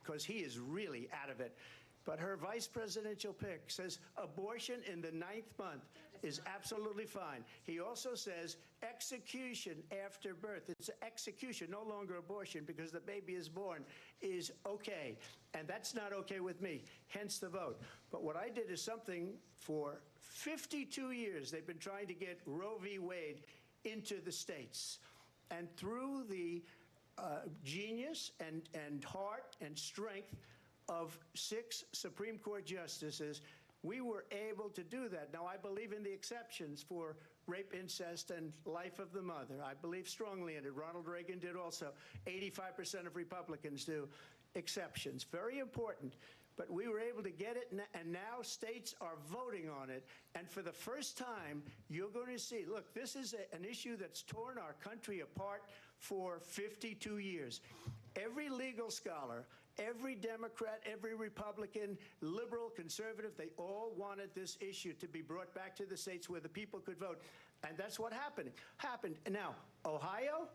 because he is really out of it. But her vice presidential pick says abortion in the 9th month is absolutely fine. He also says execution after birth. It's execution, no longer abortion, because the baby is born, is okay. And that's not okay with me, hence the vote. But what I did is something for 52 years. They've been trying to get Roe v. Wade into the states. And through the genius and heart and strength of 6 Supreme Court justices, we were able to do that. Now, I believe in the exceptions for rape, incest, and life of the mother. I believe strongly in it. Ronald Reagan did also. 85% of Republicans do. Exceptions. Very important. But we were able to get it, and now states are voting on it. And for the first time, you're going to see, look, this is an issue that's torn our country apart for 52 years. Every legal scholar, every Democrat, every Republican, liberal, conservative, they all wanted this issue to be brought back to the states where the people could vote. And that's what happened. Now, Ohio,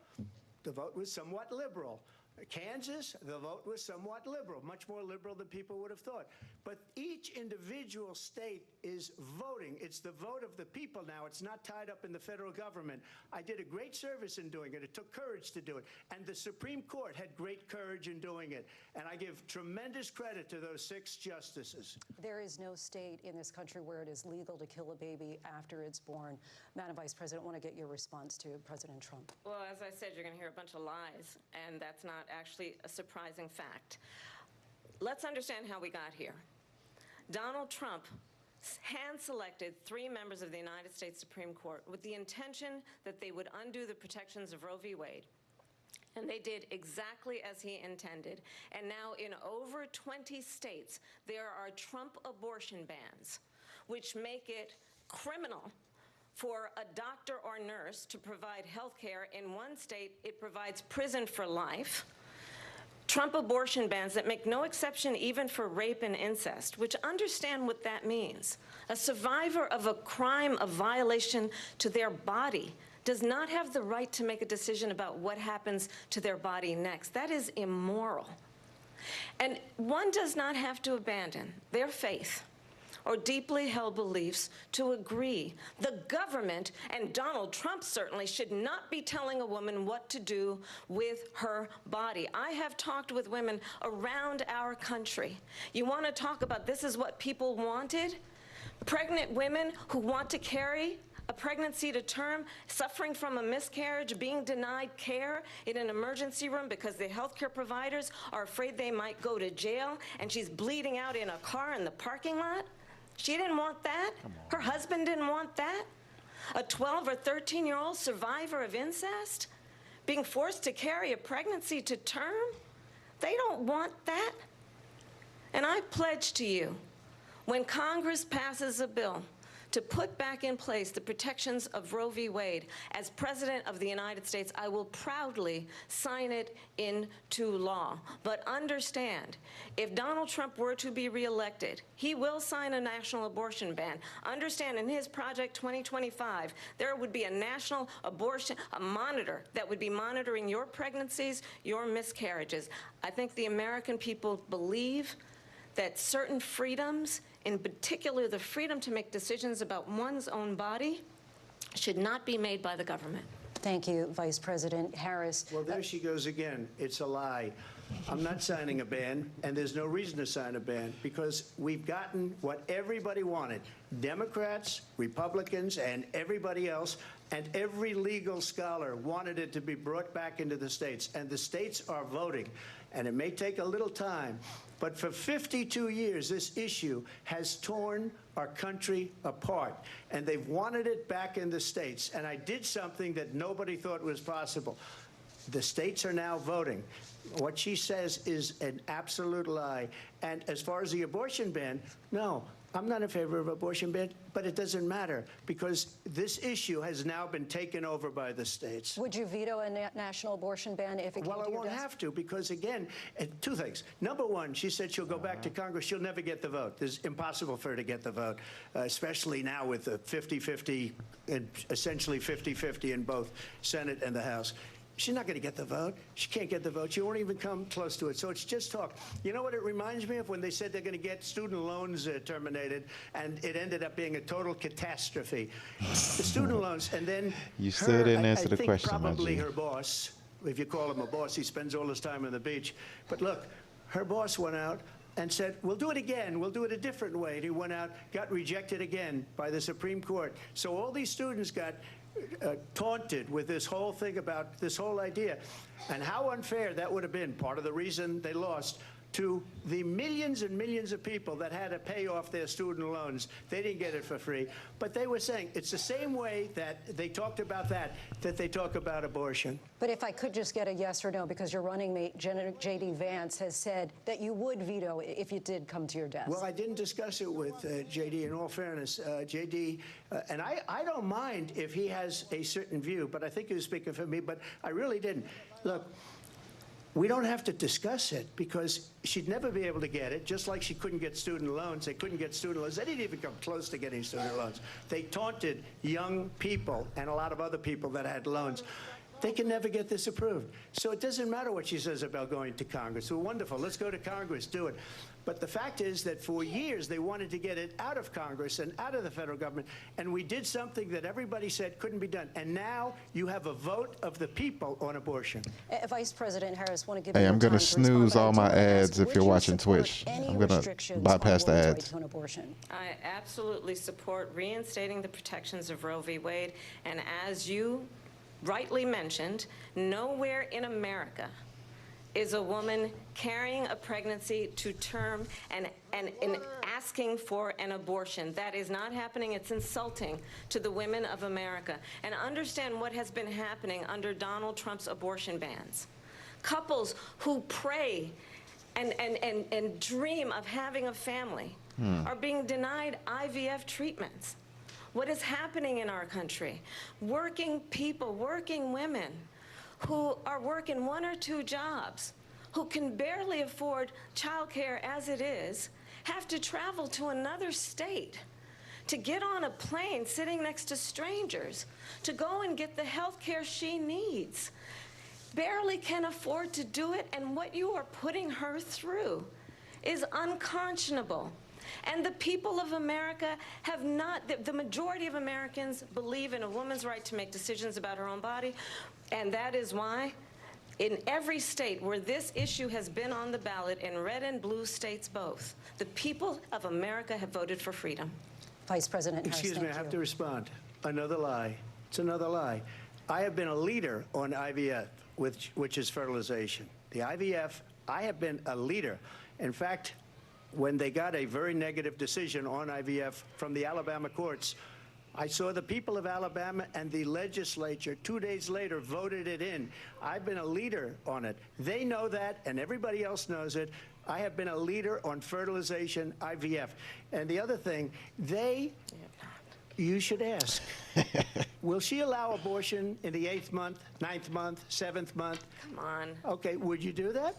the vote was somewhat liberal. Kansas, the vote was somewhat liberal, much more liberal than people would have thought. But each individual state is voting. It's the vote of the people now. It's not tied up in the federal government. I did a great service in doing it. It took courage to do it. And the Supreme Court had great courage in doing it. And I give tremendous credit to those 6 justices. There is no state in this country where it is legal to kill a baby after it's born. Madam Vice President, I want to get your response to President Trump. Well, as I said, you're going to hear a bunch of lies, and that's not actually a surprising fact. Let's understand how we got here. Donald Trump hand-selected 3 members of the United States Supreme Court with the intention that they would undo the protections of Roe v. Wade. And they did exactly as he intended. And now in over 20 states, there are Trump abortion bans, which make it criminal for a doctor or nurse to provide health care. In one state, it provides prison for life. Trump abortion bans that make no exception even for rape and incest, which understand what that means. A survivor of a crime of violation to their body does not have the right to make a decision about what happens to their body next. That is immoral. And one does not have to abandon their faith or deeply held beliefs to agree. The government, and Donald Trump certainly, should not be telling a woman what to do with her body. I have talked with women around our country. You want to talk about this is what people wanted? Pregnant women who want to carry a pregnancy to term, suffering from a miscarriage, being denied care in an emergency room because the healthcare providers are afraid they might go to jail, and she's bleeding out in a car in the parking lot. She didn't want that. Her husband didn't want that. A 12 or 13-year-old survivor of incest being forced to carry a pregnancy to term, they don't want that. And I pledge to you, when Congress passes a bill to put back in place the protections of Roe v. Wade, as President of the United States, I will proudly sign it into law. But understand, if Donald Trump were to be reelected, he will sign a national abortion ban. Understand, in his Project 2025, there would be a national abortion, a monitor that would be monitoring your pregnancies, your miscarriages. I think the American people believe that certain freedoms, in particular the freedom to make decisions about one's own body, should not be made by the government. Thank you, Vice President Harris. Well, there she goes again. It's a lie. I'm not signing a ban, and there's no reason to sign a ban, because we've gotten what everybody wanted. Democrats, Republicans, and everybody else, and every legal scholar wanted it to be brought back into the states, and the states are voting. And it may take a little time, but for 52 years, this issue has torn our country apart, and they've wanted it back in the states. And I did something that nobody thought was possible. The states are now voting. What she says is an absolute lie. And as far as the abortion ban, no, I'm not in favor of abortion ban, but it doesn't matter, because this issue has now been taken over by the states. Would you veto a national abortion ban if it came to your desk? Well, I won't have to, because, again, 2 things. Number one, she said she'll go back to Congress. She'll never get the vote. It's impossible for her to get the vote, especially now with the 50-50, essentially 50-50 in both Senate and the House. She's not going to get the vote. She can't get the vote. She won't even come close to it. So it's just talk. You know what it reminds me of? When they said they're going to get student loans terminated, and it ended up being a total catastrophe. The student loans, and then you still didn't answer the question, probably her boss, if you call him a boss, he spends all his time on the beach. But look, her boss went out and said, we'll do it again. We'll do it a different way. And he went out, got rejected again by the Supreme Court. So all these students got taunted with this whole thing about this whole idea. And how unfair that would have been, part of the reason they lost, to the millions and millions of people that had to pay off their student loans. They didn't get it for free. But they were saying it's the same way that they talked about that they talk about abortion. But if I could just get a yes or no, because your running mate, J.D. Vance, has said that you would veto if it did come to your desk. Well, I didn't discuss it with J.D. in all fairness. J.D., and I don't mind if he has a certain view, but I think he was speaking for me, but I really didn't. Look, we don't have to discuss it because she'd never be able to get it, just like she couldn't get student loans. They couldn't get student loans. They didn't even come close to getting student loans. They taunted young people and a lot of other people that had loans. They can never get this approved. So it doesn't matter what she says about going to Congress. Well, wonderful. Let's go to Congress. Do it. But the fact is that for years they wanted to get it out of Congress and out of the federal government, and we did something that everybody said couldn't be done. And now you have a vote of the people on abortion. Vice President Harris, want to give Hey, you I'm going to snooze all my ads if you're watching Twitch. I'm going to bypass the ads. I absolutely support reinstating the protections of Roe v. Wade. And as you rightly mentioned, nowhere in America is a woman carrying a pregnancy to term and asking for an abortion. That is not happening. It's insulting to the women of America. And understand what has been happening under Donald Trump's abortion bans. Couples who pray and dream of having a family are being denied IVF treatments. What is happening in our country? Working people, working women who are working 1 or 2 jobs, who can barely afford child care as it is, have to travel to another state to get on a plane sitting next to strangers to go and get the health care she needs. Barely can afford to do it, and what you are putting her through is unconscionable. And the people of America have not, the majority of Americans believe in a woman's right to make decisions about her own body, and that is why in every state where this issue has been on the ballot, in red and blue states both, the people of America have voted for freedom. Vice President Harris, excuse me, I have to respond. Another lie. It's another lie. I have been a leader on IVF, which is fertilization. The IVF, I have been a leader. In fact, when they got a very negative decision on IVF from the Alabama courts, I saw the people of Alabama and the legislature 2 days later voted it in. I've been a leader on it. They know that, and everybody else knows it. I have been a leader on fertilization, IVF. And the other thing, you should ask, will she allow abortion in the 8th month, 9th month, 7th month? Come on. Okay, would you do that?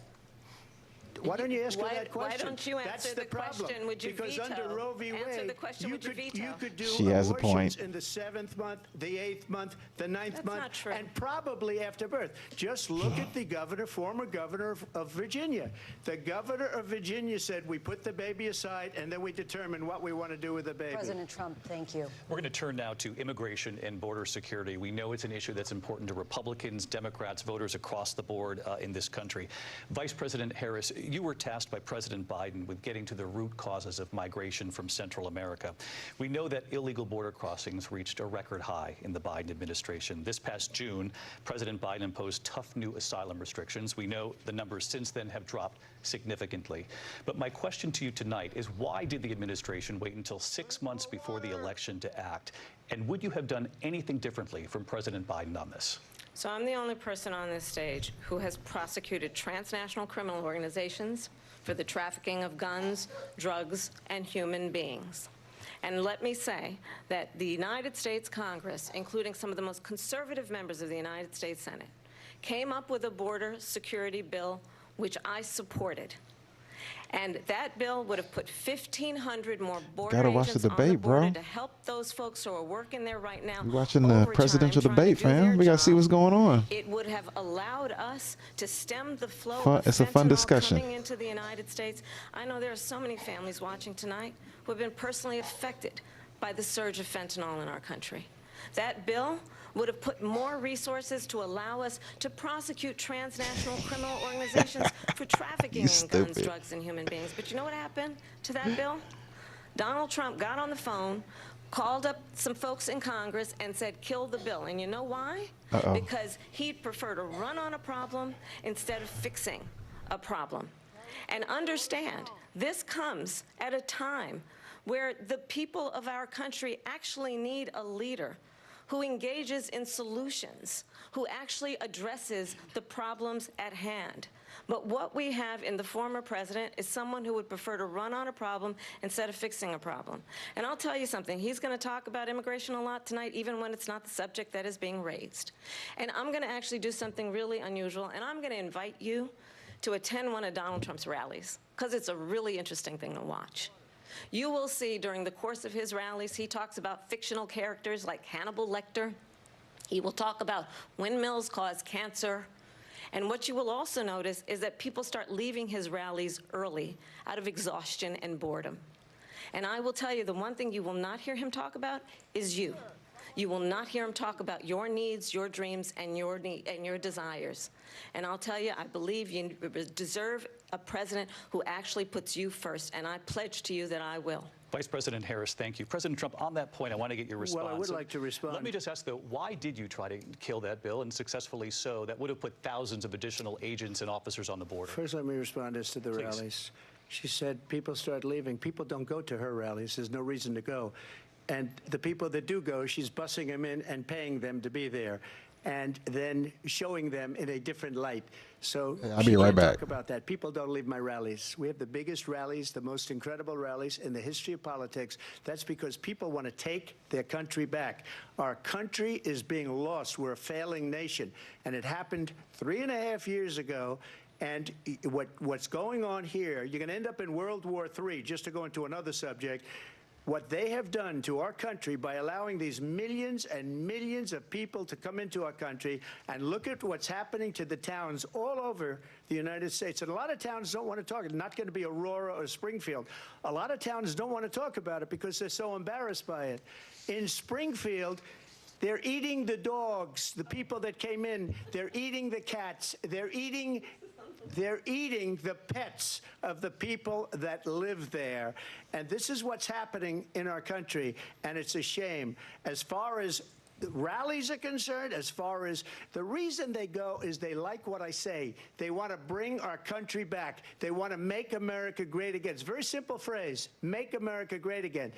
Why don't you ask her that question? Why don't you answer the question? Would you because veto? Under Roe v. Wade, answer the question, would you veto? You could do she has a point. In the 7th month, the 8th month, the 9th That's month, not true. and probably after birth. Just look at the governor, former governor of Virginia. The governor of Virginia said, we put the baby aside, and then we determine what we want to do with the baby. President Trump, thank you. We're going to turn now to immigration and border security. We know it's an issue that's important to Republicans, Democrats, voters across the board in this country. Vice President Harris, you were tasked by President Biden with getting to the root causes of migration from Central America. We know that illegal border crossings reached a record high in the Biden administration. This past June, President Biden imposed tough new asylum restrictions. We know the numbers since then have dropped significantly. But my question to you tonight is, why did the administration wait until 6 months before the election to act? And would you have done anything differently from President Biden on this? So I'm the only person on this stage who has prosecuted transnational criminal organizations for the trafficking of guns, drugs, and human beings. And let me say that the United States Congress, including some of the most conservative members of the United States Senate, came up with a border security bill which I supported. And that bill would have put 1,500 more border Gotta watch agents the on the debate, border bro. to help those folks who are working there right now. We're watching the overtime, presidential trying to debate, do their fam. We gotta see job. what's going on. It would have allowed us to stem the flow Fun- of it's a fun fentanyl discussion. coming into the United States. I know there are so many families watching tonight who have been personally affected by the surge of fentanyl in our country. That bill would have put more resources to allow us to prosecute transnational criminal organizations for trafficking in guns, drugs, and human beings. But you know what happened to that bill? Donald Trump got on the phone, called up some folks in Congress, and said, kill the bill. And you know why? Because he'd prefer to run on a problem instead of fixing a problem. And understand, this comes at a time where the people of our country actually need a leader who engages in solutions, who actually addresses the problems at hand. But what we have in the former president is someone who would prefer to run on a problem instead of fixing a problem. And I'll tell you something, he's going to talk about immigration a lot tonight, even when it's not the subject that is being raised. And I'm going to actually do something really unusual, and I'm going to invite you to attend one of Donald Trump's rallies, because it's a really interesting thing to watch. You will see during the course of his rallies, he talks about fictional characters like Hannibal Lecter. He will talk about windmills cause cancer. And what you will also notice is that people start leaving his rallies early out of exhaustion and boredom. And I will tell you, the one thing you will not hear him talk about is you. You will not hear him talk about your needs, your dreams, and your desires. And I'll tell you, I believe you deserve a president who actually puts you first, and I pledge to you that I will. Vice President Harris, thank you. President Trump, on that point, I want to get your response. Well, I would like to respond. Let me just ask, though, why did you try to kill that bill, and successfully so? That would have put thousands of additional agents and officers on the border. First, let me respond as to the rallies. She said people start leaving. People don't go to her rallies. There's no reason to go. And the people that do go, she's bussing them in and paying them to be there, and then showing them in a different light. So I'll be right back. Talk about that. People don't leave my rallies. We have the biggest rallies, the most incredible rallies in the history of politics. That's because people want to take their country back. Our country is being lost. We're a failing nation. And it happened 3.5 years ago. And what's going on here, you're going to end up in World War III, just to go into another subject. What they have done to our country by allowing these millions and millions of people to come into our country, and look at what's happening to the towns all over the United States. And a lot of towns don't want to talk. It's not going to be Aurora or Springfield. A lot of towns don't want to talk about it because they're so embarrassed by it. In Springfield, they're eating the dogs, the people that came in. They're eating the cats. They're eating the pets of the people that live there. And this is what's happening in our country, and it's a shame. As far as the rallies are concerned, as far as the reason they go is they like what I say. They want to bring our country back. They want to make America great again. It's a very simple phrase, make America great again.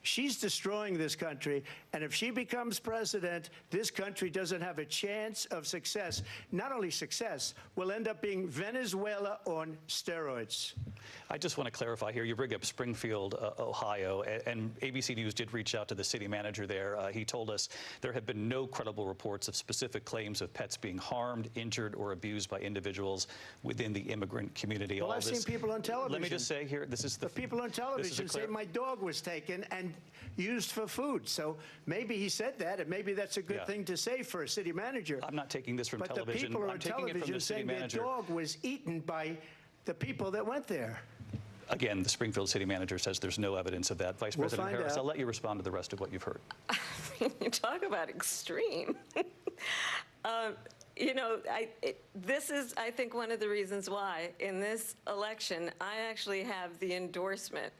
She's destroying this country, and if she becomes president, this country doesn't have a chance of success. Not only success, we'll end up being Venezuela on steroids. I just want to clarify here. You bring up Springfield, Ohio, and ABC News did reach out to the city manager there. He told us there have been no credible reports of specific claims of pets being harmed, injured, or abused by individuals within the immigrant community. Well, I've seen people on television. Let me just say here, this is the people on television say my dog was taken and used for food. So maybe he said that, and maybe that's a good thing to say for a city manager. I'm not taking this from television. But the people are on television saying their dog was eaten by the people that went there. Again, the Springfield city manager says there's no evidence of that. Vice President Harris, I'll let you respond to the rest of what you've heard. You talk about extreme. You know, this is, I think, one of the reasons why in this election I actually have the endorsement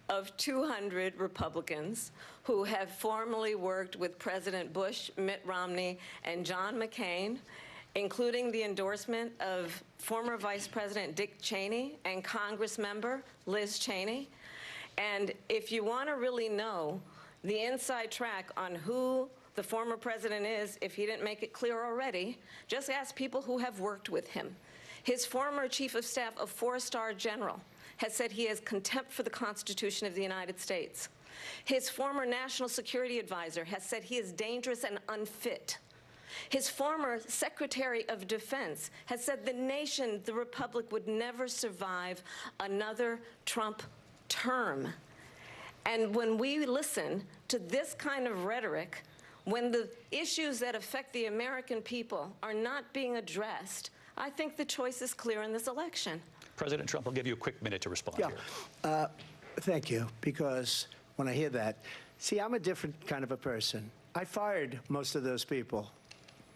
of 200 Republicans who have formerly worked with President Bush, Mitt Romney, and John McCain, including the endorsement of former Vice President Dick Cheney and Congress member Liz Cheney. And if you want to really know the inside track on who the former president is, if he didn't make it clear already, just ask people who have worked with him. His former chief of staff, a 4-star general, has said he has contempt for the Constitution of the United States. His former national security advisor has said he is dangerous and unfit. His former Secretary of Defense has said the nation, the republic, would never survive another Trump term. And when we listen to this kind of rhetoric, when the issues that affect the American people are not being addressed, I think the choice is clear in this election. President Trump, I'll give you a quick minute to respond here. Thank you, because when I hear that, see, I'm a different kind of a person. I fired most of those people,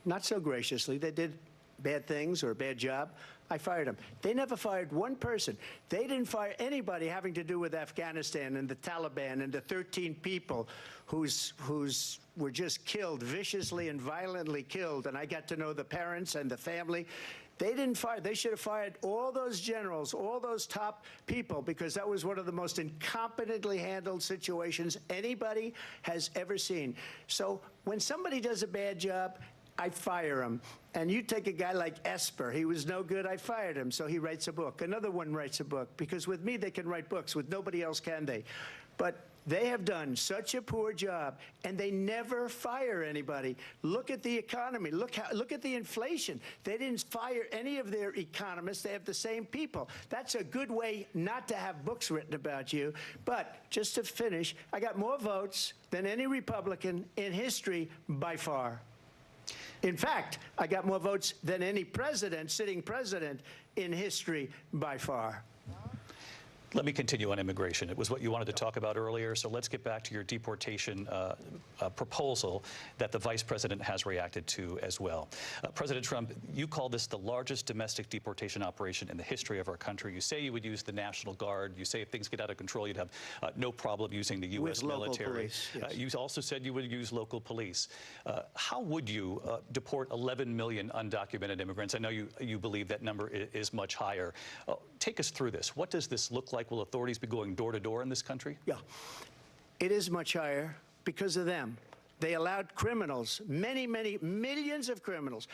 not so graciously. They did bad things or a bad job. I fired them. They never fired one person. They didn't fire anybody having to do with Afghanistan and the Taliban and the 13 people who's were just killed, viciously and violently killed. And I got to know the parents and the family. They didn't fire. They should have fired all those generals, all those top people, because that was one of the most incompetently handled situations anybody has ever seen. So when somebody does a bad job, I fire him. And you take a guy like Esper. He was no good. I fired him. So he writes a book. Another one writes a book. Because with me, they can write books. With nobody else can they. But they have done such a poor job, and they never fire anybody. Look at the economy. Look at the inflation. They didn't fire any of their economists. They have the same people. That's a good way not to have books written about you. But just to finish, I got more votes than any Republican in history by far. In fact, I got more votes than any president, sitting president, in history by far. Let me continue on immigration. It was what you wanted to talk about earlier, so let's get back to your deportation proposal that the vice president has reacted to as well. President Trump, you call this the largest domestic deportation operation in the history of our country. You say you would use the National Guard. You say if things get out of control, you'd have no problem using the U.S. military. Police, yes. You also said you would use local police. How would you deport 11 million undocumented immigrants? I know you believe that number is much higher. Take us through this. What does this look like? Will authorities be going door to door in this country? Yeah, it is much higher because of them. They allowed criminals, many millions of criminals.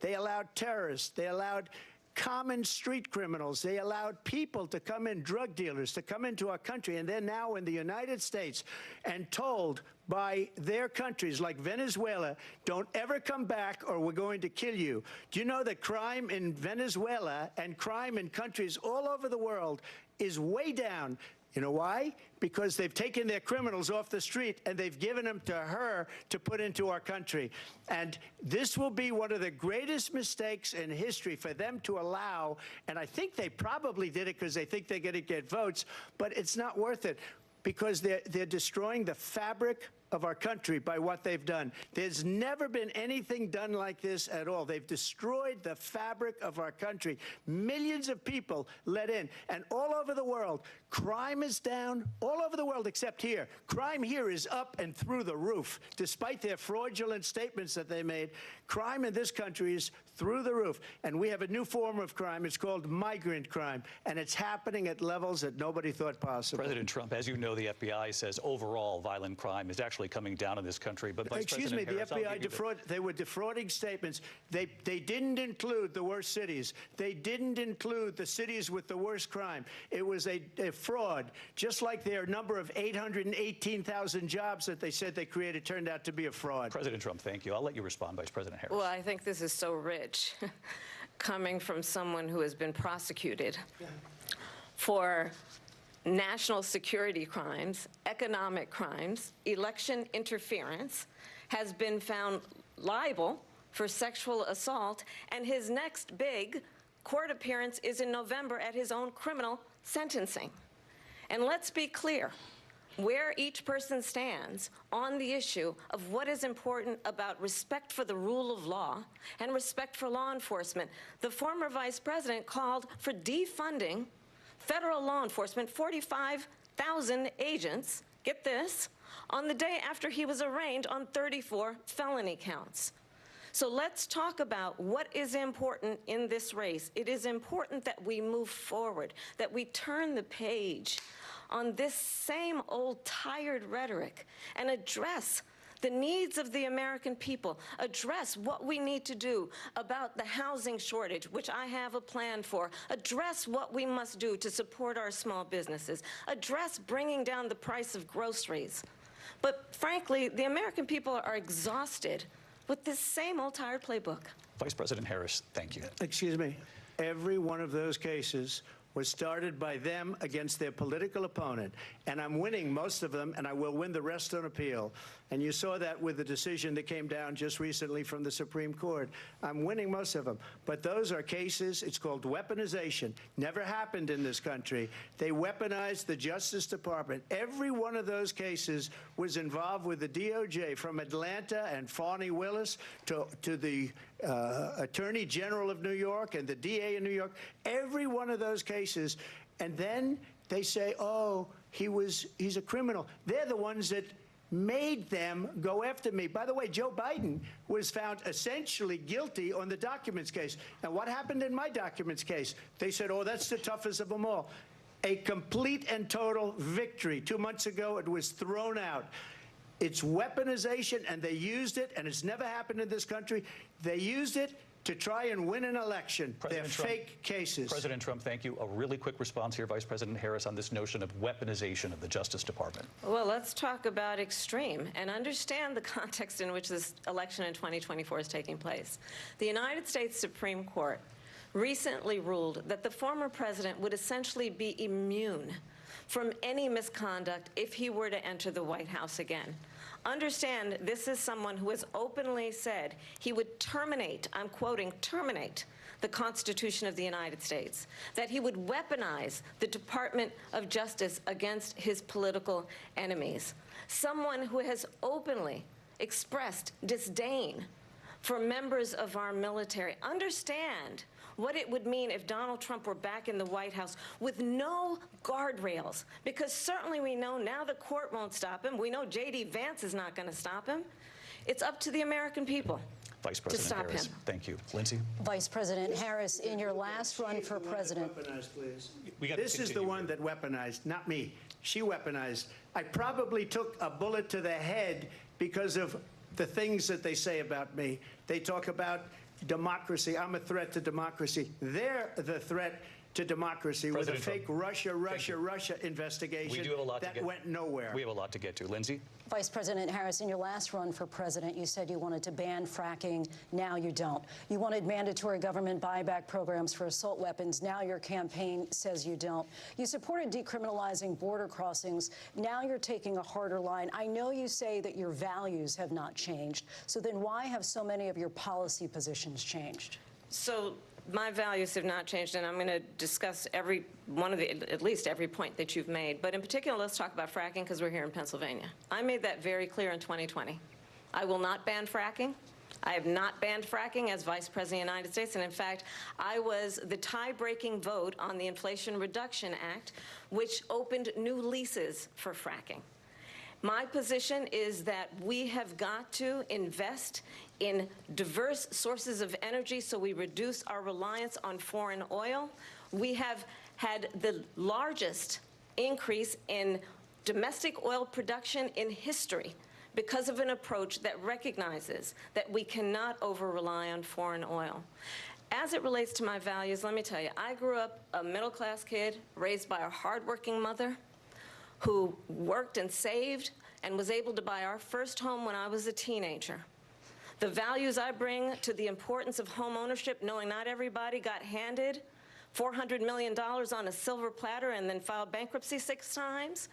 They allowed terrorists. They allowed common street criminals. They allowed people to come in, drug dealers, to come into our country, and they're now in the United States and told by their countries like Venezuela, don't ever come back or we're going to kill you. Do you know that crime in Venezuela and crime in countries all over the world is way down? You know why? Because they've taken their criminals off the street and they've given them to her to put into our country. And this will be one of the greatest mistakes in history for them to allow. And I think they probably did it because they think they're going to get votes, but it's not worth it because they're destroying the fabric of our country by what they've done. There's never been anything done like this at all. They've destroyed the fabric of our country. Millions of people let in. And all over the world, crime is down. All over the world except here. Crime here is up and through the roof. Despite their fraudulent statements that they made, crime in this country is through the roof. And we have a new form of crime. It's called migrant crime. And it's happening at levels that nobody thought possible. President Trump, as you know, the FBI says overall violent crime is actually coming down in this country. But Vice Excuse me, President the FBI they were defrauding statements. They didn't include the worst cities. They didn't include the cities with the worst crime. It was a fraud, just like their number of 818,000 jobs that they said they created turned out to be a fraud. President Trump, thank you. I'll let you respond, Vice President Harris. Well, I think this is so rich, coming from someone who has been prosecuted for national security crimes, economic crimes, election interference, has been found liable for sexual assault, and his next big court appearance is in November at his own criminal sentencing. And let's be clear where each person stands on the issue of what is important about respect for the rule of law and respect for law enforcement. The former vice president called for defunding federal law enforcement, 45,000 agents, get this, on the day after he was arraigned on 34 felony counts. So let's talk about what is important in this race. It is important that we move forward, that we turn the page on this same old tired rhetoric and address the needs of the American people, address what we need to do about the housing shortage, which I have a plan for, address what we must do to support our small businesses, address bringing down the price of groceries. But frankly, the American people are exhausted with this same old tired playbook. Vice President Harris, thank you. Excuse me. Every one of those cases was started by them against their political opponent. And I'm winning most of them, and I will win the rest on appeal. And you saw that with the decision that came down just recently from the Supreme Court. I'm winning most of them. But those are cases, it's called weaponization. Never happened in this country. They weaponized the Justice Department. Every one of those cases was involved with the DOJ, from Atlanta and Fani Willis to the Attorney General of New York and the DA in New York. Every one of those cases. And then they say, oh, he's a criminal. They're the ones that made them go after me. By the way, Joe Biden was found essentially guilty on the documents case. And what happened in my documents case? They said, oh, that's the toughest of them all. A complete and total victory. 2 months ago, it was thrown out. It's weaponization, and they used it, and it's never happened in this country. They used it to try and win an election. They're fake cases. President Trump, thank you. A really quick response here, Vice President Harris, on this notion of weaponization of the Justice Department. Well, let's talk about extreme and understand the context in which this election in 2024 is taking place. The United States Supreme Court recently ruled that the former president would essentially be immune from any misconduct if he were to enter the White House again. Understand, this is someone who has openly said he would terminate, I'm quoting, terminate the Constitution of the United States, that he would weaponize the Department of Justice against his political enemies. Someone who has openly expressed disdain for members of our military. Understand what it would mean if Donald Trump were back in the White House with no guardrails, because certainly we know now the court won't stop him. We know J.D. Vance is not going to stop him. It's up to the American people Vice President to stop Harris, him. Thank you. Lindsay? Vice President Harris, in your last run for president. This is the one that weaponized, not me. She weaponized. I probably took a bullet to the head because of the things that they say about me. They talk about democracy. I'm a threat to democracy. They're the threat to democracy with a fake Russia investigation we do have a lot that went nowhere. We have a lot to get to. Lindsay? Vice President Harris, in your last run for president, you said you wanted to ban fracking. Now you don't. You wanted mandatory government buyback programs for assault weapons. Now your campaign says you don't. You supported decriminalizing border crossings. Now you're taking a harder line. I know you say that your values have not changed. So then why have so many of your policy positions changed? So my values have not changed, and I'm going to discuss every one of the, at least every point that you've made. But in particular, let's talk about fracking, because we're here in Pennsylvania. I made that very clear in 2020. I will not ban fracking. I have not banned fracking as Vice President of the United States, and in fact, I was the tie-breaking vote on the Inflation Reduction Act, which opened new leases for fracking. My position is that we have got to invest in diverse sources of energy so we reduce our reliance on foreign oil. We have had the largest increase in domestic oil production in history because of an approach that recognizes that we cannot over-rely on foreign oil. As it relates to my values, let me tell you, I grew up a middle-class kid raised by a hardworking mother who worked and saved and was able to buy our first home when I was a teenager. The values I bring to the importance of home ownership, knowing not everybody got handed $400 million on a silver platter and then filed bankruptcy 6 times,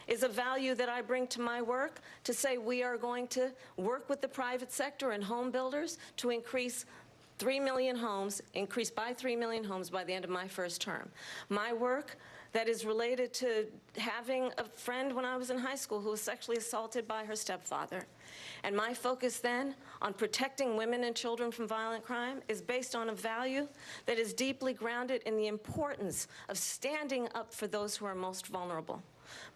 is a value that I bring to my work to say we are going to work with the private sector and home builders to increase 3 million homes, increase by 3 million homes by the end of my first term. My work that is related to having a friend when I was in high school who was sexually assaulted by her stepfather. And my focus then on protecting women and children from violent crime is based on a value that is deeply grounded in the importance of standing up for those who are most vulnerable.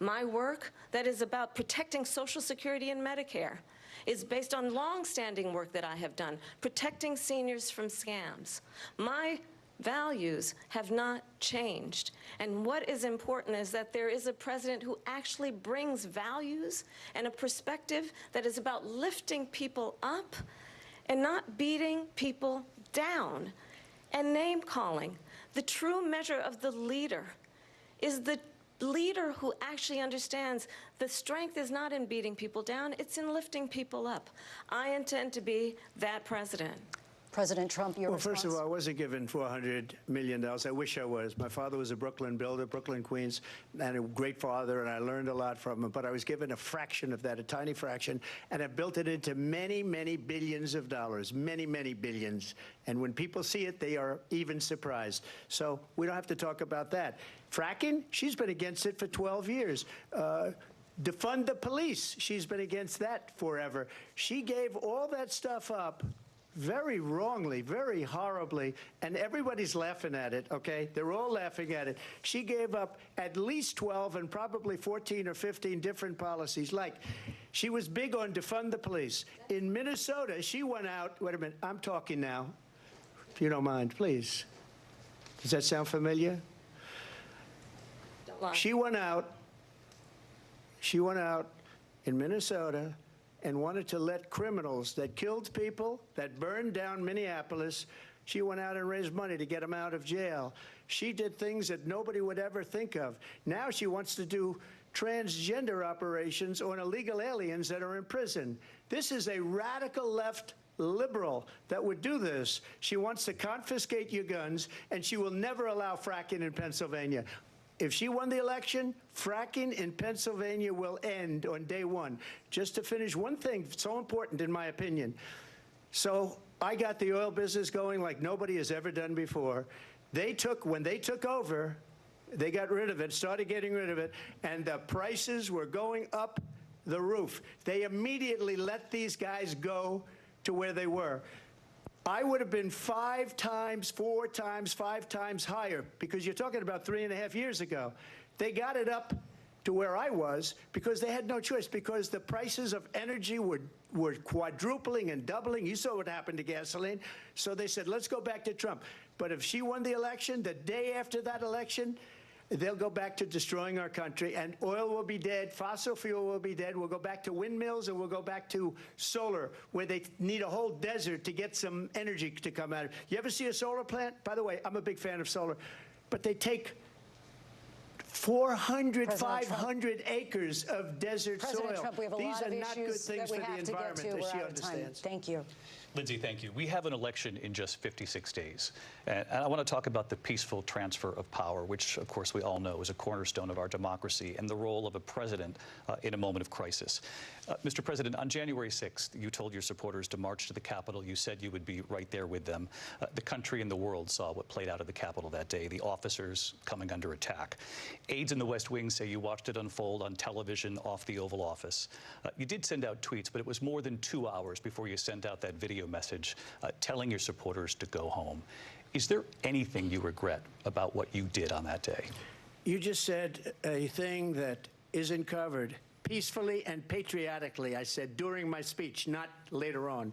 My work that is about protecting Social Security and Medicare is based on long-standing work that I have done, protecting seniors from scams. My values have not changed. And what is important is that there is a president who actually brings values and a perspective that is about lifting people up and not beating people down and name-calling. The true measure of the leader is the leader who actually understands the strength is not in beating people down, it's in lifting people up. I intend to be that president. President Trump, your response? First of all, I wasn't given $400 million. I wish I was. My father was a Brooklyn builder, Brooklyn, Queens, and a great father, and I learned a lot from him. But I was given a fraction of that, a tiny fraction, and I built it into many, many billions of dollars, many, many billions. And when people see it, they are even surprised. So we don't have to talk about that. Fracking, she's been against it for 12 years. Defund the police, she's been against that forever. She gave all that stuff up very wrongly, very horribly, and everybody's laughing at it, okay? They're all laughing at it. She gave up at least 12 and probably 14 or 15 different policies. Like, she was big on defund the police. In Minnesota, she went out, wait a minute, I'm talking now, if you don't mind, please. Does that sound familiar? Don't lie. She went out in Minnesota and wanted to let criminals that killed people, that burned down Minneapolis, she went out and raised money to get them out of jail. She did things that nobody would ever think of. Now she wants to do transgender operations on illegal aliens that are in prison. This is a radical left liberal that would do this. She wants to confiscate your guns, and she will never allow fracking in Pennsylvania. If she won the election, fracking in Pennsylvania will end on day one. Just to finish, one thing so important in my opinion. So I got the oil business going like nobody has ever done before. When they took over, they got rid of it, started getting rid of it, and the prices were going up the roof. They immediately let these guys go to where they were. I would have been 5 times, 4 times, 5 times higher, because you're talking about 3.5 years ago. They got it up to where I was because they had no choice, because the prices of energy were quadrupling and doubling. You saw what happened to gasoline. So they said, let's go back to Trump. But if she won the election, the day after that election, they'll go back to destroying our country, and oil will be dead, fossil fuel will be dead, we'll go back to windmills, and we'll go back to solar, where they need a whole desert to get some energy to come out of it. You ever see a solar plant? By the way, I'm a big fan of solar, but they take 400, 500 acres of desert President soil. Trump, we have a These lot are of not good issues things that we for the have to get environment to. that We're she out of time. understands. Thank you. Lindsay, thank you. We have an election in just 56 days. And I want to talk about the peaceful transfer of power, which, of course, we all know is a cornerstone of our democracy, and the role of a president in a moment of crisis. Mr. President, on January 6th, you told your supporters to march to the Capitol. You said you would be right there with them. The country and the world saw what played out at the Capitol that day, the officers coming under attack. Aides in the West Wing say you watched it unfold on television off the Oval Office. You did send out tweets, but it was more than 2 hours before you sent out that video message telling your supporters to go home. Is there anything you regret about what you did on that day? You just said a thing that isn't covered. Peacefully and patriotically, I said during my speech, not later on.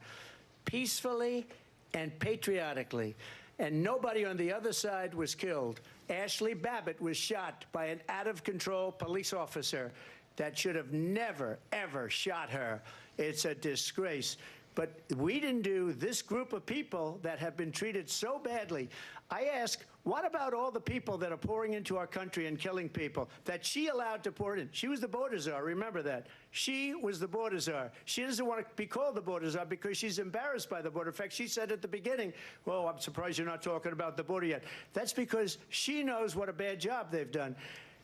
Peacefully and patriotically. And nobody on the other side was killed. Ashley Babbitt was shot by an out-of-control police officer that should have never, ever shot her. It's a disgrace. But we didn't do this group of people that have been treated so badly. I ask, what about all the people that are pouring into our country and killing people that she allowed to pour in? She was the border czar, remember that. She was the border czar. She doesn't want to be called the border czar because she's embarrassed by the border. In fact, she said at the beginning, well, I'm surprised you're not talking about the border yet. That's because she knows what a bad job they've done.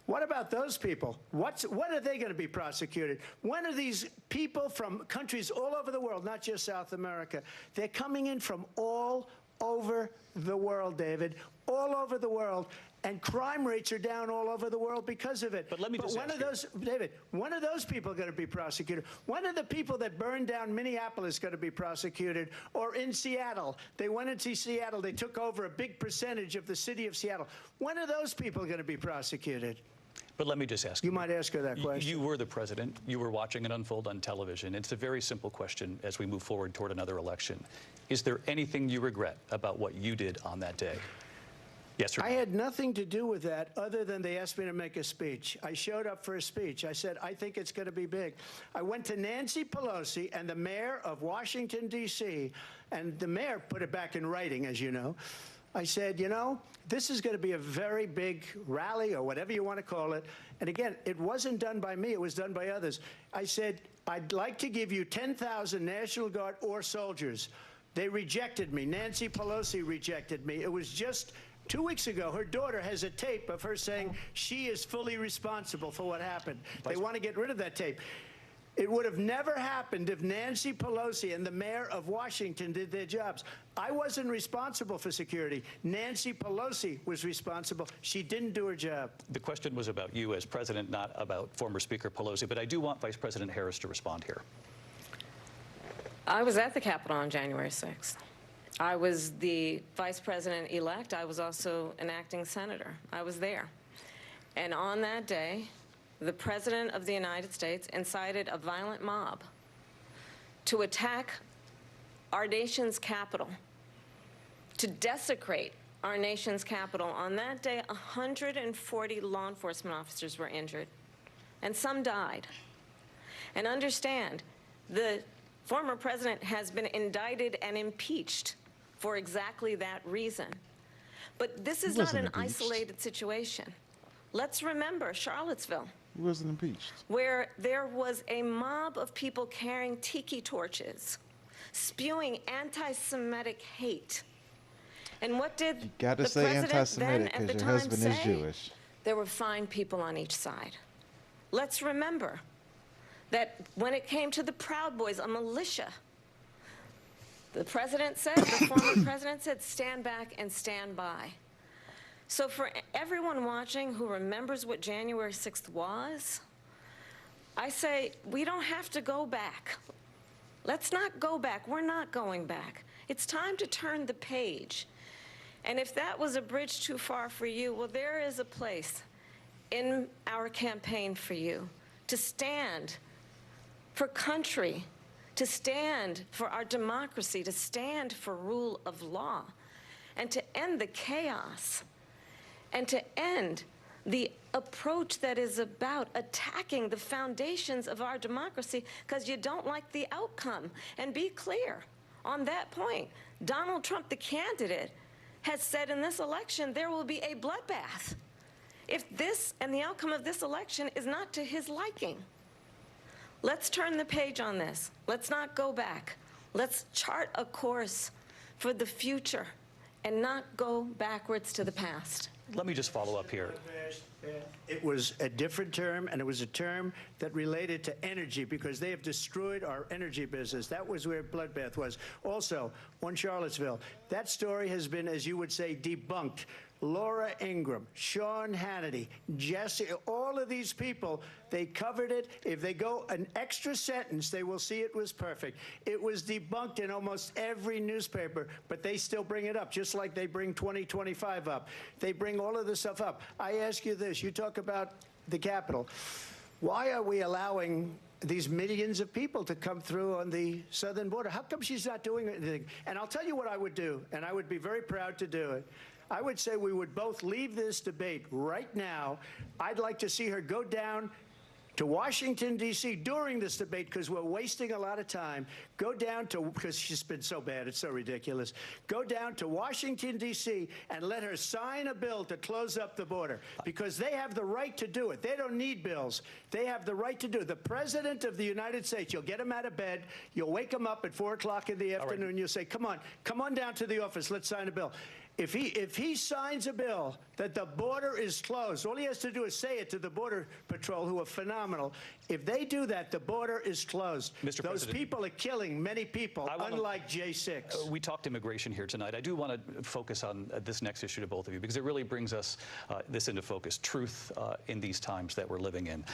What about those people? When are they going to be prosecuted? When are these people from countries all over the world, not just South America? They're coming in from all over the world, David, all over the world, and crime rates are down all over the world because of it. But let me just ask you, David, when are those people going to be prosecuted? When are the people that burned down Minneapolis going to be prosecuted? Or in Seattle, they went into Seattle, they took over a big percentage of the city of Seattle. When are those people going to be prosecuted? But let me just ask you. You might ask her that question. You were the president. You were watching it unfold on television. It's a very simple question as we move forward toward another election. Is there anything you regret about what you did on that day? Yes or no? I had nothing to do with that other than they asked me to make a speech. I showed up for a speech. I said, I think it's going to be big. I went to Nancy Pelosi and the mayor of Washington, D.C., and the mayor put it back in writing, as you know. I said, you know, this is going to be a very big rally or whatever you want to call it. And again, it wasn't done by me. It was done by others. I said, I'd like to give you 10,000 National Guard or soldiers. They rejected me. Nancy Pelosi rejected me. It was just 2 weeks ago. Her daughter has a tape of her saying she is fully responsible for what happened. They want to get rid of that tape. It would have never happened if Nancy Pelosi and the mayor of Washington did their jobs. I wasn't responsible for security. Nancy Pelosi was responsible. She didn't do her job. The question was about you as president, not about former Speaker Pelosi, but I do want Vice President Harris to respond here. I was at the Capitol on January 6th. I was the vice president-elect. I was also an acting senator. I was there. And on that day, the President of the United States incited a violent mob to attack our nation's capital, to desecrate our nation's capital. On that day, 140 law enforcement officers were injured, and some died. And understand, the former president has been indicted and impeached for exactly that reason. But this is not an isolated situation. Let's remember Charlottesville. He wasn't impeached. Where there was a mob of people carrying tiki torches, spewing anti-Semitic hate. And what did You gotta the say president anti-Semitic then at the because your time husband say? is Jewish. There were fine people on each side. Let's remember that when it came to the Proud Boys, a militia, the president said, the former president said, stand back and stand by. So for everyone watching who remembers what January 6th was, I say we don't have to go back. Let's not go back. We're not going back. It's time to turn the page. And if that was a bridge too far for you, well, there is a place in our campaign for you to stand for country, to stand for our democracy, to stand for rule of law, and to end the chaos, and to end the approach that is about attacking the foundations of our democracy because you don't like the outcome. And be clear on that point. Donald Trump, the candidate, has said in this election there will be a bloodbath if this and the outcome of this election is not to his liking. Let's turn the page on this. Let's not go back. Let's chart a course for the future and not go backwards to the past. Let me just follow up here. It was a different term, and it was a term that related to energy because they have destroyed our energy business. That was where bloodbath was. Also, on Charlottesville, that story has been, as you would say, debunked. Laura Ingraham, Sean Hannity, Jesse, all of these people, they covered it. If they go an extra sentence, they will see it was perfect. It was debunked in almost every newspaper, but they still bring it up, just like they bring 2025 up. They bring all of this stuff up. I ask you this. You talk about the Capitol. Why are we allowing these millions of people to come through on the southern border? How come she's not doing anything? And I'll tell you what I would do, and I would be very proud to do it. I would say we would both leave this debate right now. I'd like to see her go down to Washington, D.C. during this debate because we're wasting a lot of time. Go down to, because she's been so bad, it's so ridiculous. Go down to Washington, D.C. and let her sign a bill to close up the border because they have the right to do it. They don't need bills. They have the right to do it. The President of the United States, you'll get him out of bed, you'll wake him up at 4 o'clock in the afternoon, you'll say, come on down to the office, let's sign a bill. If he signs a bill that the border is closed, all he has to do is say it to the Border Patrol, who are phenomenal. If they do that, the border is closed. Mr. Those President, people are killing many people, unlike J6. We talked immigration here tonight. I do want to focus on this next issue to both of you because it really brings us this into focus, truth in these times that we're living in.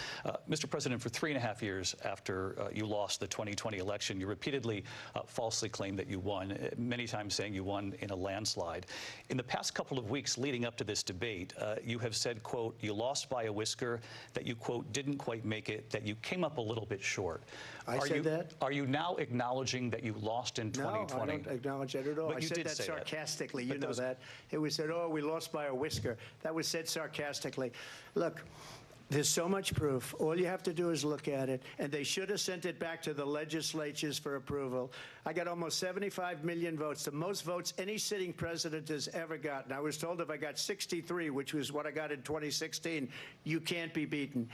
Mr. President, for 3.5 years after you lost the 2020 election, you repeatedly falsely claimed that you won, many times saying you won in a landslide. In the past couple of weeks leading up to this debate, you have said, quote, you lost by a whisker, that you, quote, didn't quite make it, that you came up a little bit short. I said that? Are you now acknowledging that you lost in 2020? No, I don't acknowledge that at all. But I you said did that say sarcastically. That. You know that. It was said, oh, we lost by a whisker. That was said sarcastically. Look, There's so much proof. All you have to do is look at it. And they should have sent it back to the legislatures for approval. I got almost 75 million votes, the most votes any sitting president has ever gotten. I was told if I got 63, which was what I got in 2016, you can't be beaten.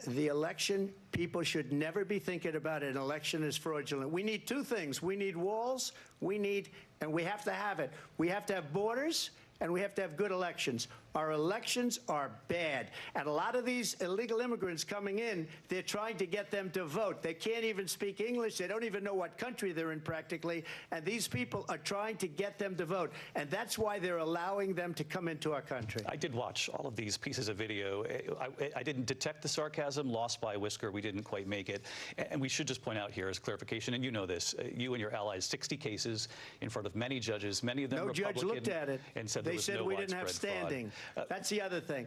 The election, people should never be thinking about an election as fraudulent. We need two things. We need walls, and we have to have it. We have to have borders, and we have to have good elections. Our elections are bad. And a lot of these illegal immigrants coming in, they're trying to get them to vote. They can't even speak English. They don't even know what country they're in practically. And these people are trying to get them to vote. And that's why they're allowing them to come into our country. I did watch all of these pieces of video. I didn't detect the sarcasm, lost by a whisker. We didn't quite make it. And we should just point out here as clarification, and you know this, you and your allies, 60 cases in front of many judges, many of them Republican. No judge looked at it. And said they said we didn't have standing. That's the other thing.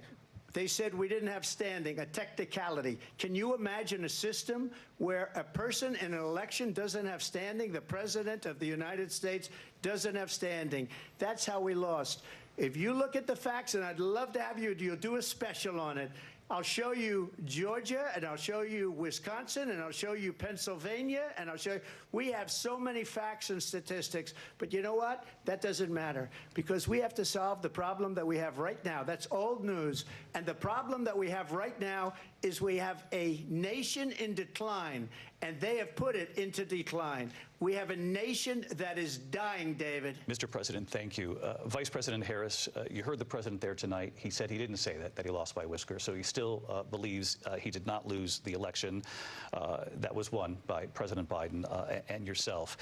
They said we didn't have standing, a technicality. Can you imagine a system where a person in an election doesn't have standing? The President of the United States doesn't have standing. That's how we lost. If you look at the facts, and I'd love to have you'll do a special on it. I'll show you Georgia, and I'll show you Wisconsin, and I'll show you Pennsylvania, and I'll show you. We have so many facts and statistics, but you know what? That doesn't matter, because we have to solve the problem that we have right now. That's old news. And the problem that we have right now is we have a nation in decline, and they have put it into decline. We have a nation that is dying, David. Mr. President, thank you. Vice President Harris, you heard the president there tonight. He said he didn't say that he lost by a whisker. So he still believes he did not lose the election that was won by President Biden and yourself.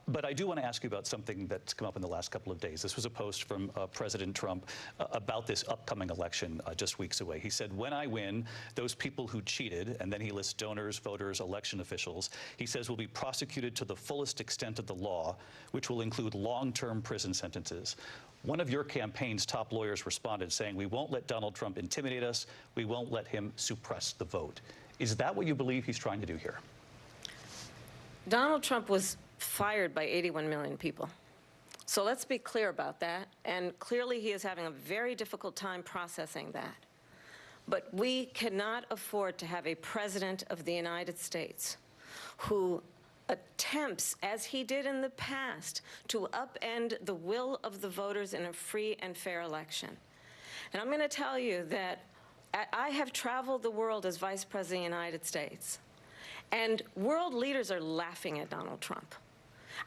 But I do want to ask you about something that's come up in the last couple of days. This was a post from President Trump about this upcoming election just weeks away. He said, when I win, those people who cheated, and then he lists donors, voters, election officials, he says will be prosecuted to the fullest extent of the law, which will include long-term prison sentences. One of your campaign's top lawyers responded saying, we won't let Donald Trump intimidate us. We won't let him suppress the vote. Is that what you believe he's trying to do here? Donald Trump was fired by 81 million people. So let's be clear about that. And clearly he is having a very difficult time processing that. But we cannot afford to have a president of the United States who attempts, as he did in the past, to upend the will of the voters in a free and fair election. And I'm going to tell you that I have traveled the world as Vice President of the United States, and world leaders are laughing at Donald Trump.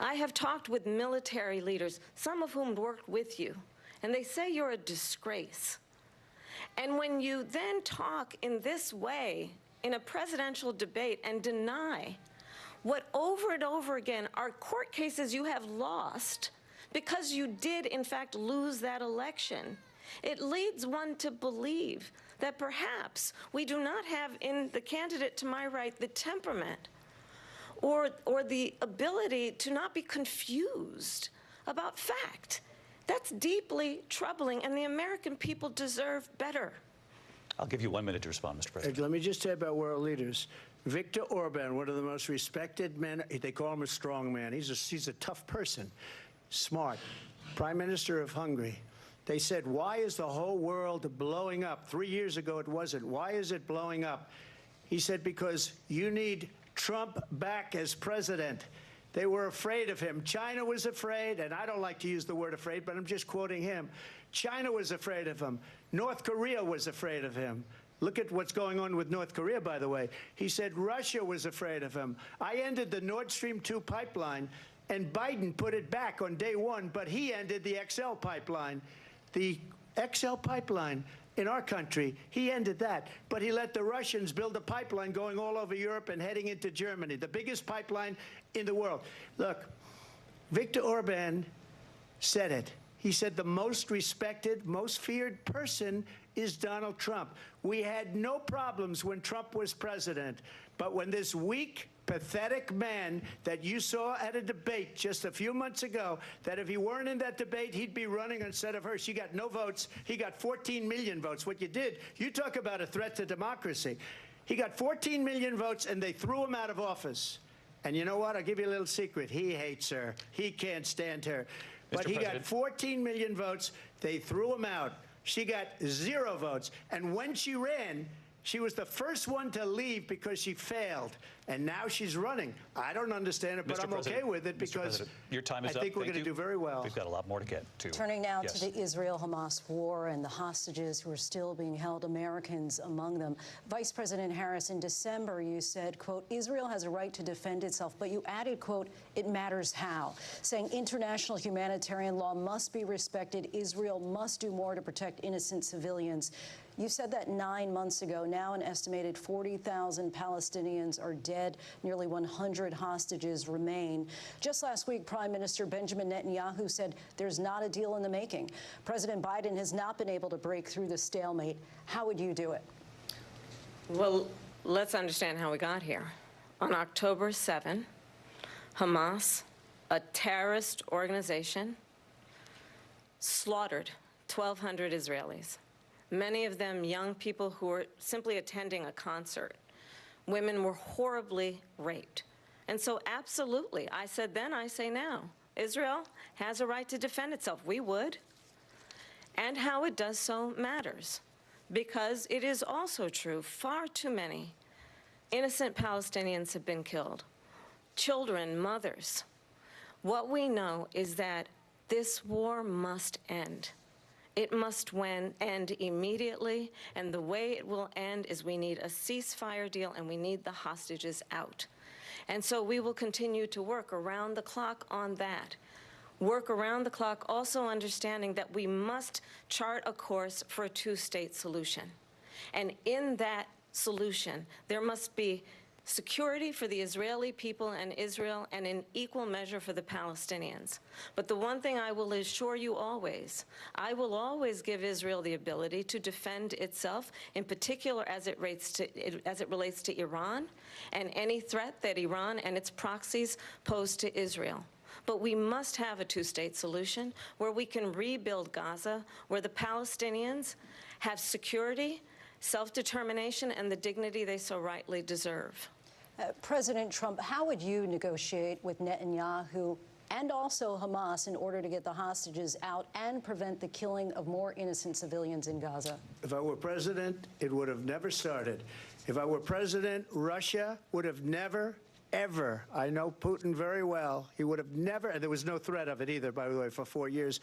I have talked with military leaders, some of whom worked with you, and they say you're a disgrace. And when you then talk in this way in a presidential debate and deny what over and over again are court cases you have lost because you did, in fact, lose that election, it leads one to believe that perhaps we do not have in the candidate to my right the temperament or the ability to not be confused about fact. That's deeply troubling, and the American people deserve better. I'll give you 1 minute to respond, Mr. President. Let me just say about world leaders. Viktor Orban, one of the most respected men, they call him a strong man. He's a tough person, smart. Prime Minister of Hungary. They said, why is the whole world blowing up? 3 years ago it wasn't. Why is it blowing up? He said, because you need Trump back as president. They were afraid of him. China was afraid, and I don't like to use the word afraid, but I'm just quoting him. China was afraid of him. North Korea was afraid of him. Look at what's going on with North Korea, by the way. He said Russia was afraid of him. I ended the Nord Stream 2 pipeline, and Biden put it back on day one, but he ended the XL pipeline. The XL pipeline in our country, he ended that. But he let the Russians build a pipeline going all over Europe and heading into Germany, the biggest pipeline in the world. Look, Viktor Orban said it. He said the most respected, most feared person is Donald Trump. We had no problems when Trump was president, but when this weak, pathetic man that you saw at a debate just a few months ago, that if he weren't in that debate, he'd be running instead of her. She got no votes. He got 14 million votes. What you did, you talk about a threat to democracy. He got 14 million votes, and they threw him out of office. And you know what? I'll give you a little secret. He hates her. He can't stand her. But he got 14 million votes. They threw him out. She got 0 votes. And when she ran, She was the first one to leave because she failed, and now she's running. I don't understand it, but I'm okay with it because your time is I think we're going to do very well. We've got a lot more to get to. Turning now to the Israel-Hamas war and the hostages who are still being held, Americans among them. Vice President Harris, in December, you said, quote, Israel has a right to defend itself, but you added, quote, it matters how, saying international humanitarian law must be respected. Israel must do more to protect innocent civilians. You said that 9 months ago. Now an estimated 40,000 Palestinians are dead. Nearly 100 hostages remain. Just last week, Prime Minister Benjamin Netanyahu said there's not a deal in the making. President Biden has not been able to break through the stalemate. How would you do it? Well, let's understand how we got here. On October 7, Hamas, a terrorist organization, slaughtered 1,200 Israelis. Many of them young people who were simply attending a concert. Women were horribly raped. And so absolutely, I said then, I say now, Israel has a right to defend itself. We would. And how it does so matters. Because it is also true, far too many innocent Palestinians have been killed. Children, mothers. What we know is that this war must end. It must end immediately, and the way it will end is we need a ceasefire deal and we need the hostages out. And so we will continue to work around the clock on that. Work around the clock, also understanding that we must chart a course for a two-state solution. And in that solution, there must be security for the Israeli people and Israel, and in equal measure for the Palestinians. But the one thing I will assure you always, I will always give Israel the ability to defend itself, in particular as it relates to Iran and any threat that Iran and its proxies pose to Israel. But we must have a two-state solution where we can rebuild Gaza, where the Palestinians have security, self-determination, and the dignity they so rightly deserve. President Trump, how would you negotiate with Netanyahu and also Hamas in order to get the hostages out and prevent the killing of more innocent civilians in Gaza? If I were president, it would have never started. If I were president, Russia would have never, ever, I know Putin very well, he would have never, and there was no threat of it either, by the way, for 4 years,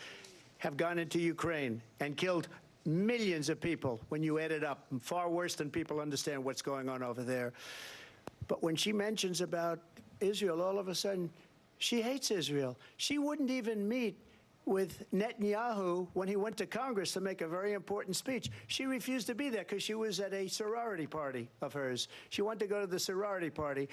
have gone into Ukraine and killed millions of people when you add it up, far worse than people understand what's going on over there. But when she mentions about Israel, all of a sudden, she hates Israel. She wouldn't even meet with Netanyahu when he went to Congress to make a very important speech. She refused to be there because she was at a sorority party of hers. She wanted to go to the sorority party.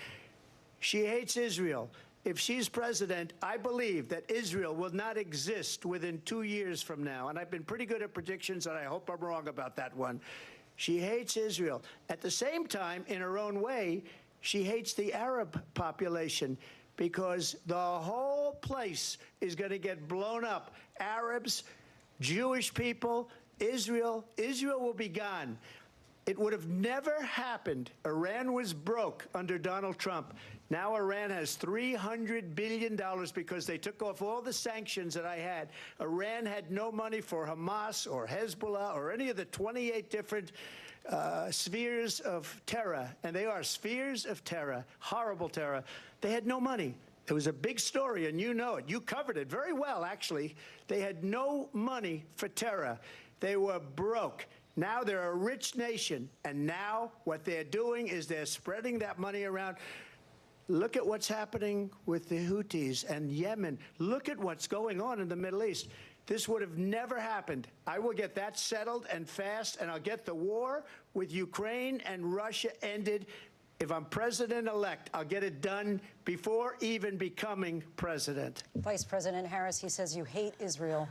She hates Israel. If she's president, I believe that Israel will not exist within 2 years from now. And I've been pretty good at predictions, and I hope I'm wrong about that one. She hates Israel. At the same time, in her own way, she hates the Arab population because the whole place is going to get blown up. Arabs, Jewish people, Israel will be gone. It would have never happened. Iran was broke under Donald Trump. Now Iran has $300 billion because they took off all the sanctions that I had. Iran had no money for Hamas or Hezbollah or any of the 28 different spheres of terror, and they are spheres of terror, horrible terror. They had no money. It was a big story, and you know it. You covered it very well, actually. They had no money for terror. They were broke. Now they're a rich nation, and now what they're doing is they're spreading that money around. Look at what's happening with the Houthis and Yemen. Look at what's going on in the Middle East. This would have never happened. I will get that settled and fast, and I'll get the war with Ukraine and Russia ended. If I'm president-elect, I'll get it done before even becoming president. Vice President Harris, he says you hate Israel.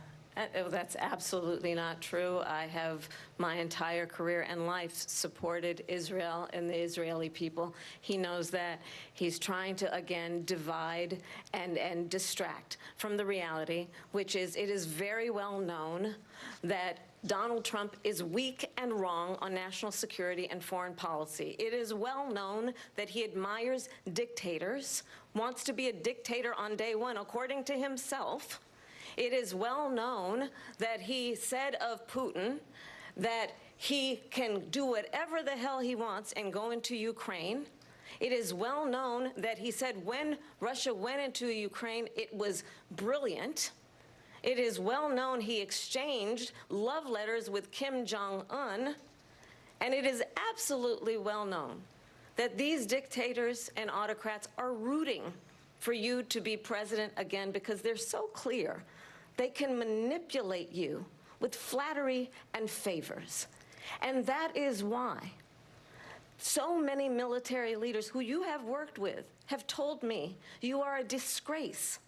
That's absolutely not true. I have my entire career and life supported Israel and the Israeli people. He knows that. He's trying to, again, divide and distract from the reality, which is it is very well known that Donald Trump is weak and wrong on national security and foreign policy. It is well known that he admires dictators, wants to be a dictator on day one, according to himself. It is well known that he said of Putin that He can do whatever the hell he wants and go into Ukraine. It is well known that he said when Russia went into Ukraine, it was brilliant. It is well known he exchanged love letters with Kim Jong-un. And it is absolutely well known that these dictators and autocrats are rooting for you to be president again because they're so clear they can manipulate you with flattery and favors. And that is why so many military leaders who you have worked with have told me you are a disgrace.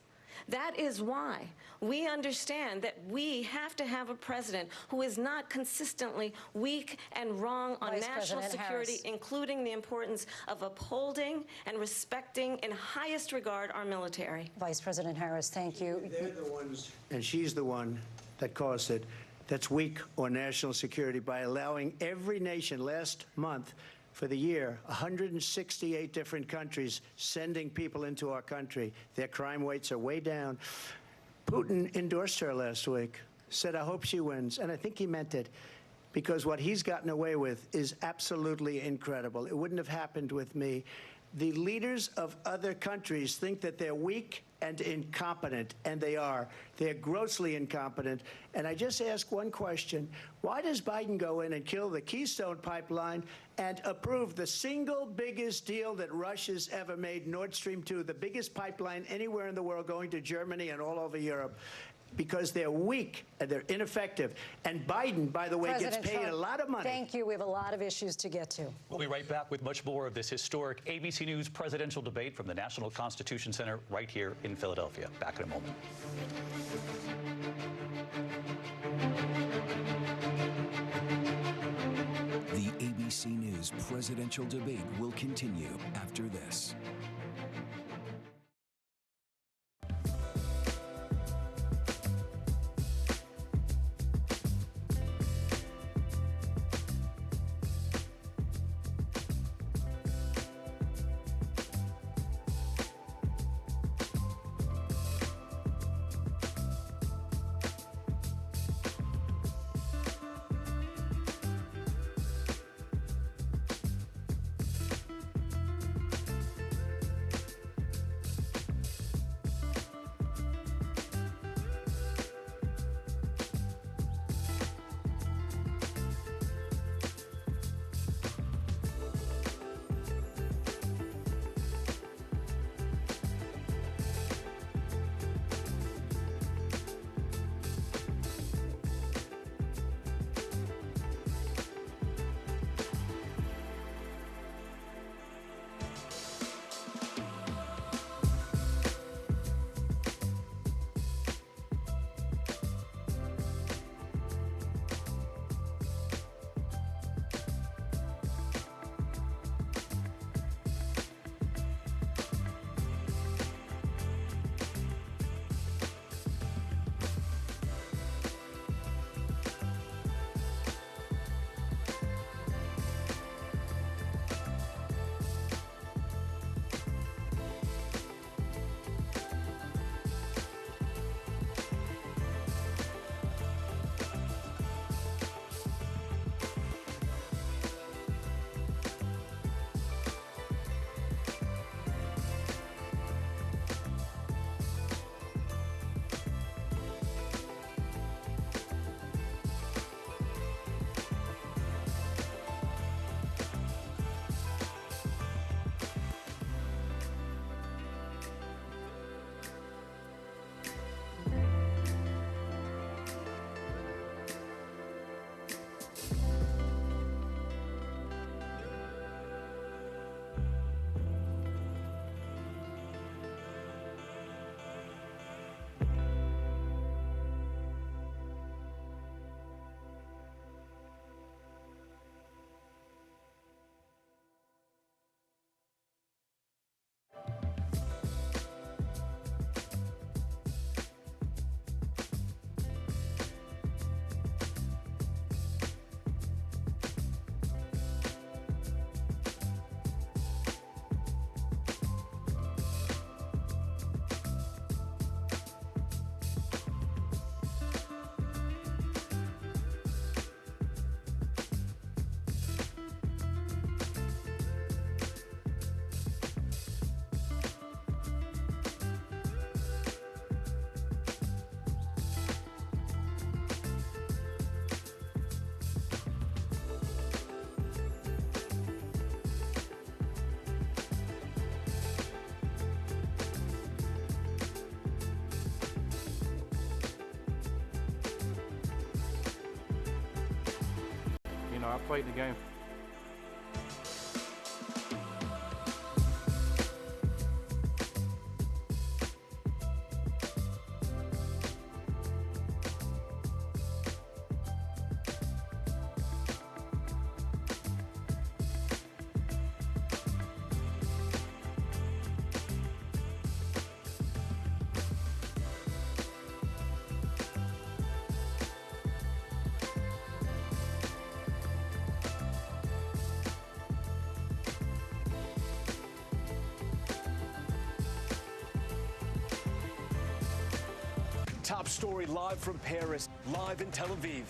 That is why we understand that we have to have a president who is not consistently weak and wrong on national security, including the importance of upholding and respecting in highest regard our military. Vice President Harris, thank you. They're the ones, and she's the one that caused it, that's weak on national security by allowing every nation last month for the year, 168 different countries sending people into our country. Their crime rates are way down. Putin endorsed her last week, said, I hope she wins. And I think he meant it, because what he's gotten away with is absolutely incredible. It wouldn't have happened with me. The leaders of other countries think that they're weak and incompetent, and they are. They're grossly incompetent. And I just ask one question. Why does Biden go in and kill the Keystone Pipeline and approve the single biggest deal that Russia's ever made, Nord Stream 2, the biggest pipeline anywhere in the world going to Germany and all over Europe? Because they're weak and they're ineffective. And Biden, by the way, President gets paid Trump, a lot of money. Thank you. We have a lot of issues to get to. We'll be right back with much more of this historic ABC News presidential debate from the National Constitution Center right here in Philadelphia. Back in a moment. The ABC News presidential debate will continue after this. waiting again. Top story live from Paris, live in Tel Aviv.